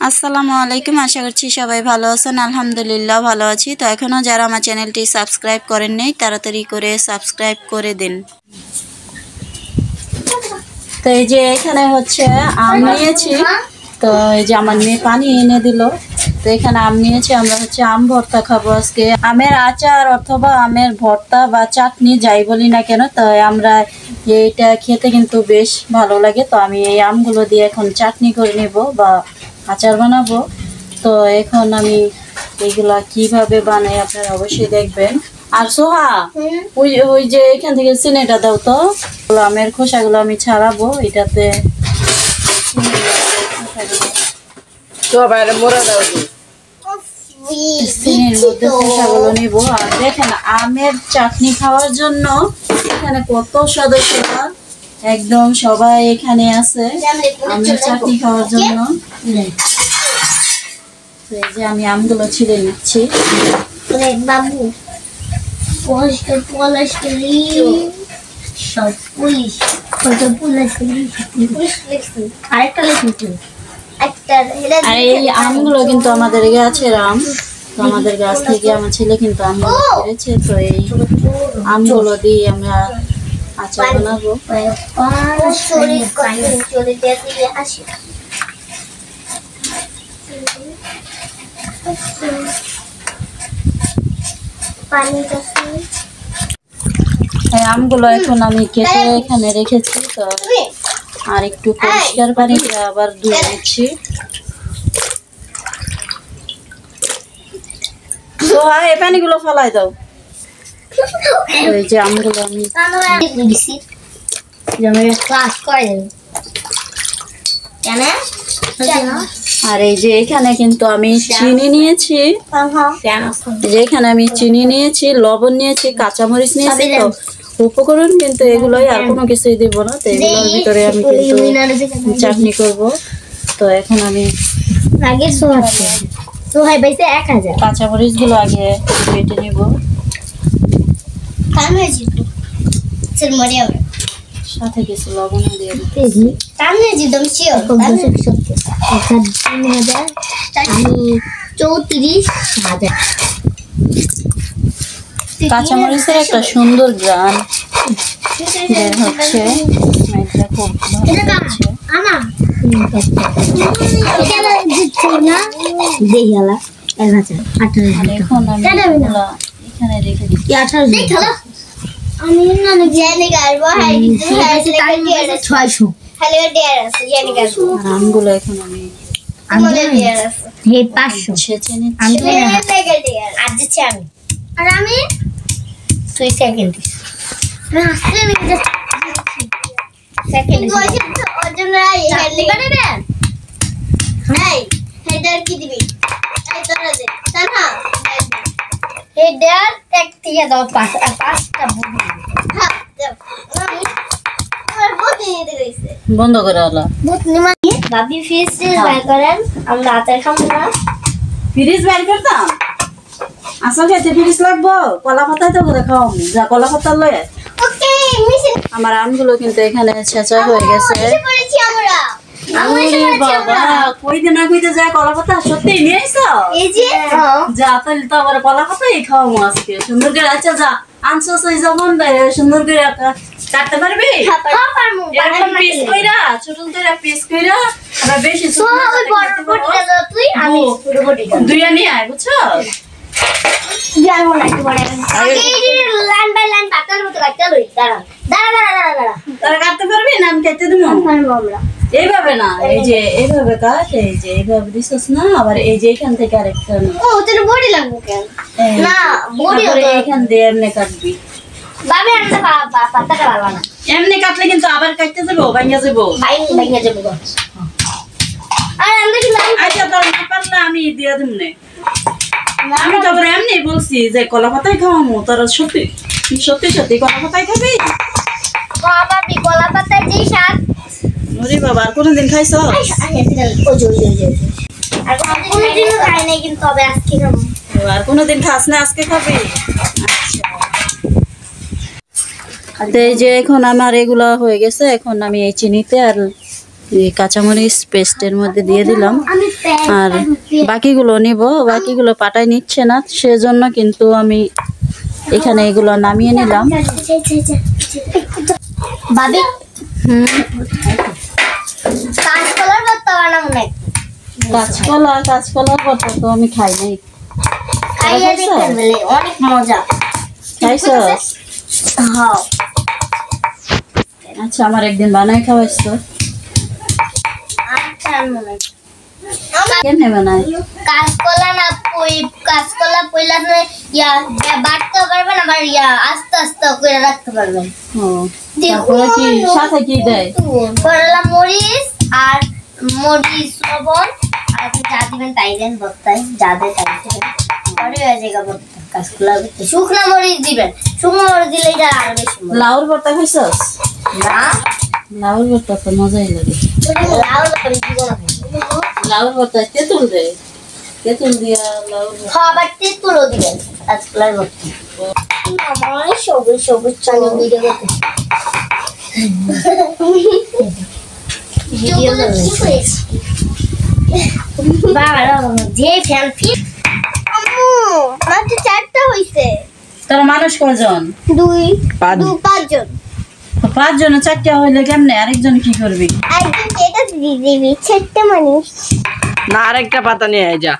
আসসালামু আলাইকুম। আশা করছি সবাই ভালো আছেন। আলহামদুলিল্লাহ ভালো আছি। তো এখনও যারা আমার চ্যানেলটি সাবস্ক্রাইব করেন নাই তাড়াতাড়ি করে সাবস্ক্রাইব করে দিন। তো এই যে এখানে হচ্ছে আম নিয়েছি। তো এই যে আমার মেয়ে পানি এনে দিল। তো এখানে আম নিয়েছি, আমরা হচ্ছে আম ভর্তা খাবো আজকে। আমের আচার অথবা আমের ভর্তা বা চাটনি যাই বলি না কেন, তো আমরা এইটা খেতে কিন্তু বেশ ভালো লাগে। তো আমি এই আমগুলো দিয়ে এখন চাটনি করে নেব বা আচার বানাবো। তো এখন আমি এইগুলা কিভাবে বানাই আপনারা অবশ্যই দেখবেন। আর সোহা, ওই যে এখান থেকে চিনিটা দাও তো। আমের খোসাগুলো আমি ছাড়াবো এটাতে। চিনির মধ্যে খোসাগুলো নিবো। আর দেখেন আমের চাটনি খাওয়ার জন্য এখানে কত সদস্যরা একদম সবাই এখানে আছে আমের চাটনি খাওয়ার জন্য। এই যে আমি আমগুলো ছিঁড়ে নিচ্ছি। আর এই আমগুলো কিন্তু আমাদের গাছের আম। তো আমাদের গাছ থেকে আমার ছেলে কিন্তু আমগুলো পেরেছে। তো এই আমগুলো দিয়ে আমরা আচার বানাবো। এই আমগুলো এখন আমি কেটে এখানে রেখেছি। তো আর একটু পরিষ্কার পানিটা আবার ধুয়ে নিচ্ছি। তো এই পানিগুলো ফেলাই দাও। এই যে আমগুলো আমি আর এই যে এখানে কিন্তু আমি চিনি নিয়েছি। এখানে আমি চিনি নিয়েছি, লবণ নিয়েছি, কাঁচামরিচ নিয়েছি। তো উপকরণ কিন্তু এগুলোই, আর কোনো কিছুই দিব না। তো এগুলোর ভিতরে আমি কিন্তু চাটনি করব। তো এখন আমি কাঁচামরিচ গুলো আগে বেটে নেব। সাথে কিছু লবণ দিয়ে দিচ্ছি। কাঁচামরিচের একটা সুন্দর গ্রান বের হচ্ছে। এখন আমি এখানে রেখে দিচ্ছি। আমগুলো এখন আমি ছেঁচে নিচ্ছি। বন্ধ করে ভাবি ফ্রিজ বের করেন, আমরা আচার খাবো না। ফ্রিজ বের করতাম আসল খেতে ফ্রিজ লাগবো। কলা পাতায় তো করে খাওয়াম, যা কলা পাতা লয়ে। আমার আমগুলো কিন্তু এখানে ছেঁচা হয়ে গেছে। কইতে না কইতে যা কলা পাতা সত্যি নিয়ে আইছো? যা তাহলে তো আবার কলা পাতাই খাওয়াবো আজকে সুন্দর করে। আচ্ছা যা আনছো যেমন সুন্দর করে কাটতে পারবি? পিস কইরা ছোট কইরা পিস কইরা আবার বেশি দুইয়া নিয়ে আয়, বুঝছো? কাটতে পারবি না? আমি কেটে দেবো। এইভাবে না, এই যে এইভাবে কাট। এই যে এইভাবে দিছস না, আবার এই যে এখান থেকে আরেকটা বডি লাগবে কেন? না বডি এখান দিয়ে এমনি কাটবি। এমনি কাটলে কিন্তু আবার কাটতে যাবো, ভাঙা যাবো। আচ্ছা তোর না পারলে আমি দিয়ে দিব না। আমি তো আবার এমনি বলছি যে কলা পাতায় খাওয়ামো। তোরা সত্যি সত্যি সত্যি কলা পাতায় খাবি? কলা পাতায় যে শাক। ওরে বাবা, আর কোনদিন খাইছো? আর কোনদিন খাস না, আজকে খাবি? আচ্ছা, এই যে এখন আমার এগুলা হয়ে গেছে। এখন আমি এই চিনিতে আর এই কাঁচামরিচ পেস্টের মধ্যে দিয়ে দিলাম। আর বাকিগুলো নিব, বাকিগুলো পাটায় নিচ্ছে না, সেজন্য কিন্তু আমি এখানে এগুলো নামিয়ে নিলাম। ভাবি কাঁচকলার ভর্তা বানাবো না? কাঁচকলার ভর্তা তো আমি খাই নাই। খাইয়া দেখতে বলে অনেক মজা। খাইছো? হ্যাঁ। আচ্ছা, আমার একদিন বানাই খাওয়াইছো? আচ্ছা মনে কেমনে বানাই? কাঁচকলা না কাঁচকলা পয়লা ইয়া বাটতে পারবেন, আবার ইয়া আস্তে আস্তে করে রাখতে পারবেন। তারপরে কি সাথে কি দেয়? করলা মরিচ আর মরিচ লবণ আর যা দিবেন তাই দেন ভর্তায়, যা দেয় তাই দেবেন, পরে হয়ে যাবে ভর্তা। কাঁচকলা ভর্তা শুকনা মরিচ দিবেন, শুকনো মরিচ দিলে এটা আরো বেশি মজা। লাউর ভর্তা খাইছস? না, লাউর ভর্তা তো মজাই লাগে। লাউ করে দিব না। লাউর ভর্তা তেঁতুল দেয়, তেঁতুল দিয়া লাউর ভর্তা। খাবার তেঁতুলও দিবেন কাঁচকলার ভর্তা। আমার সবুজ সবুজ চাল ভিডিও করতে যে ফেলফি আম্মু আমার তো 4টা হইছে। তোর মানুষ কয়জন? 5জন। 5 জন 4টা হইলে কেমনে? আরেকজন কি করবি? একজন এটা দিয়ে দিবি 4টা মানুষ না, আরেকটা পাতা নিয়ে আয় যা।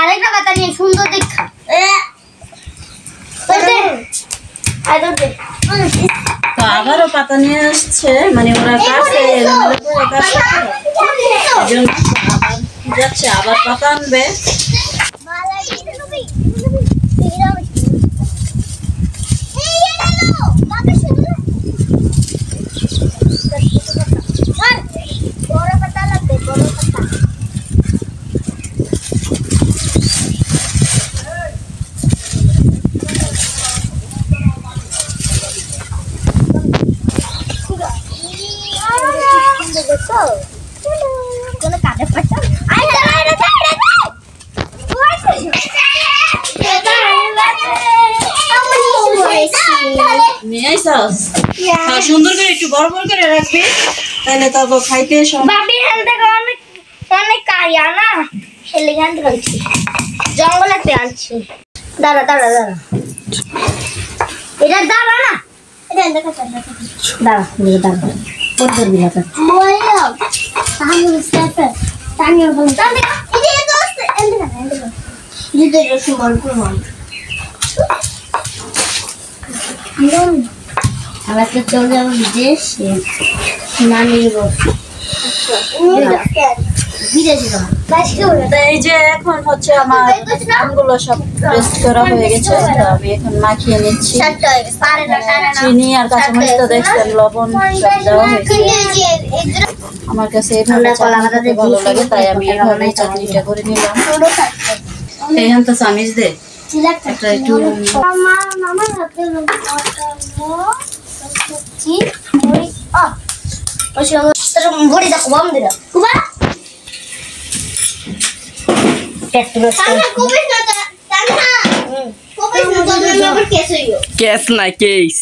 আরেকটা পাতা নিয়ে সুন্দর দেখা তো আবারও পাতা নিয়ে আসছে, মানে ওরা কাছে যাচ্ছে, আবার পাতা আনবে। কোনো কাজে পাচ্ছ নিয়ে আইসাস? সুন্দর করে একটু বড় বড় করে রাখবি, তাহলে তারপর খাইতে বাবি এখান থেকে অনেক অনেক কারিয়া না, ছেলে এখান থেকে আনছি, জঙ্গলেতে আনছি। দাঁড়া দাঁড়া দাঁড়া, এটা দাঁড়া না, এটা দেখা দাঁড়া দাঁড়া কোন করবি না বললাম তাহলে স্যার তাহলে বল তাহলে এই যে তো আছে এন্ড দিতে রসুন বল করব আমরা তো চলে যাব বিদেশে নানির বাড়ি। এই যে এখন হচ্ছে আমার আমগুলো সব পেস্ট করা হয়ে গেছে, তো আমি এখন মাখিয়ে নিচ্ছি। চিনি আর কাঁচামরিচ তো দেখছেন, লবণ সব দেওয়া হয়েছে। আমার কাছে এইভাবে চাটনি খেতে ভালো লাগে, তাই আমি এইভাবেই চাটনিটা করে নিলাম। এইখান তো চামিচ দে একটা একটু। বড়ি দেখো বাম দিলা কুবা কেস না কেস।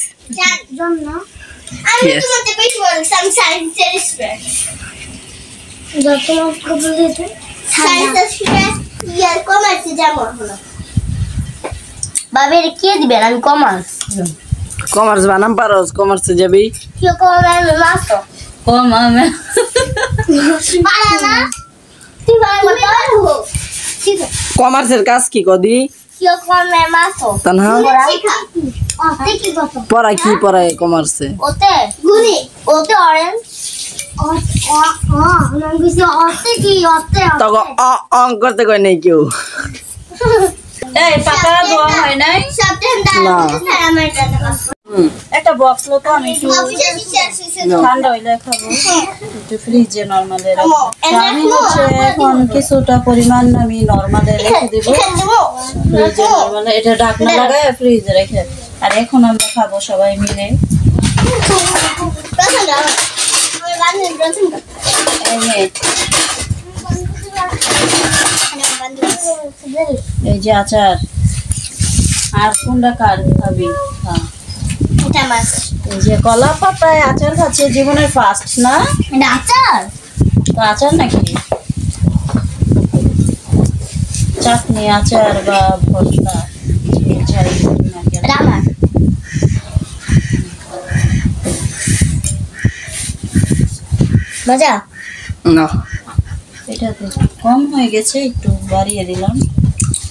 বাবের কে দিবেন? আমি কমার্স। কমার্স বানাম পারস? কমার্সে যাবি? কি কমার্স মাসো কম আমি বানা তুই বানা পারো ঠিক আছে। কমার্সের কাজ কি কদি? কি কমার্স মাসো তানহা শিখা ওতে কি কথা পড়াই কি পড়ায় কমার্সে? ওতে গুনি ওতে অরেঞ্জ আমি বুঝি ওতে কি ওতে তগো অং করতে কই নাই কেউ। এই পাতা ধোয়া হয় নাই? না। একটা বক্স লো তো, আমি একটু ঠান্ডা হইলে খাবো, একটু ফ্রিজে নরমালে রাখবো। আমি হচ্ছে এখন কিছুটা পরিমাণ আমি নরমালে রেখে দিব, ফ্রিজে নরমালে। এটা ঢাকনা লাগায় ফ্রিজে রেখে, আর এখন আমরা খাবো সবাই মিলে। এই যে আচার, আর কোনটা কার খাবি? হ্যাঁ এটা মাছ এই যে কলা পাতায় আচার খাচ্ছে জীবনের ফার্স্ট না? এটা আচার? তো আচার নাকি চাটনি আচার বা ভর্তা যাই বলি না কেন। এটা আমার। মজা? না এটা তো কম হয়ে গেছে, একটু বাড়িয়ে দিলাম।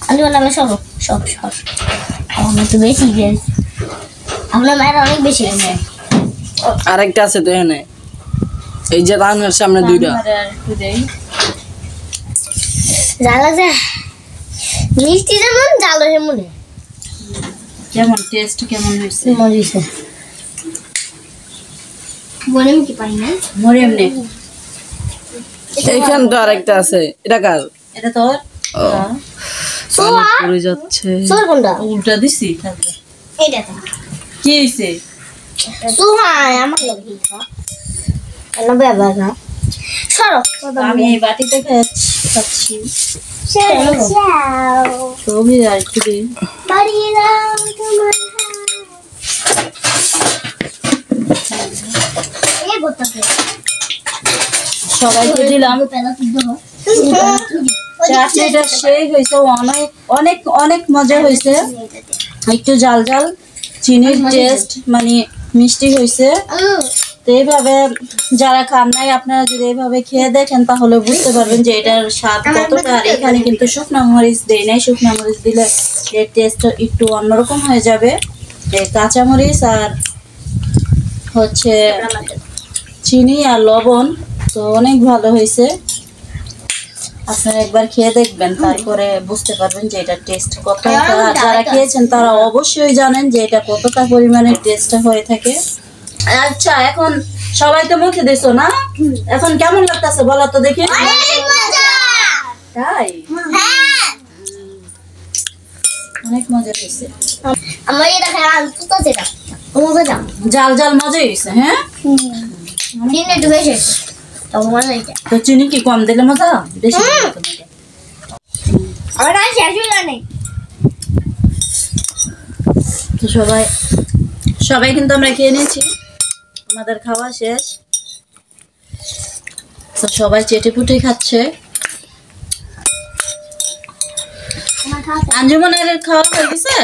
আলু বানালে সব সব সব আমার তো বেশি গেছে, আপনার মায়ের অনেক বেশি গেছে। আরেকটা আছে তো এখানে, এই যে রান্নার সামনে দুইটা। তারপরে আর একটু দেই। জ্বালা যা মিষ্টি যেমন জ্বালো যেমন কেমন টেস্ট কেমন হয়েছে? মরিছে বলে আমি কি পাই না। মরে এমনি এইখান তো আরেকটা আছে, এটা কার? এটা তোর? ও। পানি পড়ে যাচ্ছে। সোর কোনটা? উল্টা দিছি থাকবে। এইটা তো কি হয়েছে? সুহাই আমার লাগে না বাবা না সরো আমি এই বাটিতে খাচ্ছি। চাও তুমি আর একটু দিই। বাড়ি দাও তোমার এই বোতলে সবাইকে দিলাম। চাটনিটা সেই হয়েছে, অনেক অনেক অনেক মজা হয়েছে। একটু জাল জাল চিনির টেস্ট, মানে মিষ্টি হয়েছে। তো এইভাবে যারা খান নাই, আপনারা যদি এইভাবে খেয়ে দেখেন তাহলে বুঝতে পারবেন যে এটার স্বাদ কতটা। আর এখানে কিন্তু শুকনো মরিচ দেই নাই, শুকনো মরিচ দিলে এর টেস্ট একটু অন্যরকম হয়ে যাবে। এই কাঁচা মরিচ আর হচ্ছে চিনি আর লবণ, তো অনেক ভালো হয়েছে। আপনারা একবার খেয়ে দেখবেন, তারপরে বুঝতে পারবেন যে এটার টেস্ট কতটা। আর যারা খেয়েছেন তারা অবশ্যই জানেন যে এটা কতটা পরিমাণের টেস্ট হয়ে থাকে। আচ্ছা, এখন সবাই তো মুখে দিছো না, এখন কেমন লাগতেছে বলো তো দেখি। তাই অনেক মজা হয়েছে। আমার এটা খাই আনতো তো যেটা মজা জাল জাল মজা হয়েছে। হ্যাঁ, দিন একটু বেশি তো মজা হয়েছে। তো চিনি কি কম দিলে মজা বেশি দিলে তোমাকে? আমার আর শেষ হইল নেই। তো সবাই কিন্তু আমরা খেয়ে নিয়েছি, আমাদের খাওয়া শেষ। তো সবাই চেটে পুটে খাচ্ছে। আঞ্জুমানের খাওয়া হয়ে গেছে,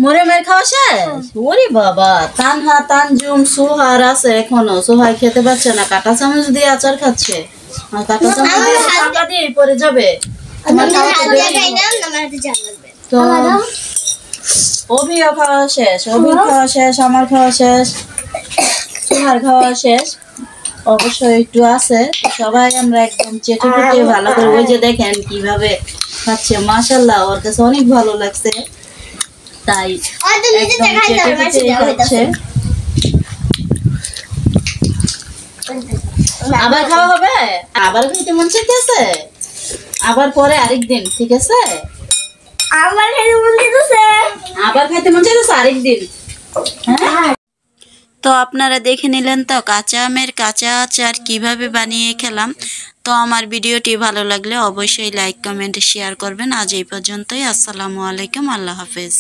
মরিয়মের খাওয়া শেষ। ওরে বাবা, তানহা তানজুম সুহার আছে এখনো। সুহাই খেতে পারছে না, কাঁটা চামচ দিয়ে আচার খাচ্ছে। আর কাঁটা চামচ দিয়ে টাকা দিয়ে পড়ে যাবে। তোমার খাওয়া তো দেরি হবে। তো অভিও খাওয়া শেষ, অভির খাওয়া শেষ, আমার খাওয়া শেষ, সুহার খাওয়া শেষ। অবশ্যই একটু আছে। সবাই আমরা একদম চেটে পুটে ভালো করে, ওই যে দেখেন কিভাবে খাচ্ছে, মাশাআল্লাহ, ওর কাছে অনেক ভালো লাগছে, তাই একদম চেটে পুটে খাচ্ছে। আবার খাওয়া হবে, আবার খাইতে মন চাইতেছে, আবার পরে আরেকদিন, ঠিক আছে? আমার খাইতে মন চাইতেছে, আবার খাইতে মন চাইতেছে আরেকদিন। হ্যাঁ, তো আপনারা দেখে নিলেন তো কাঁচা আমের কাঁচা আচার কিভাবে বানিয়ে খেলাম। তো আমার ভিডিওটি ভালো লাগলে অবশ্যই লাইক কমেন্ট শেয়ার করবেন। আজ এই পর্যন্তই। আসসালামু আলাইকুম, আল্লাহ হাফেজ।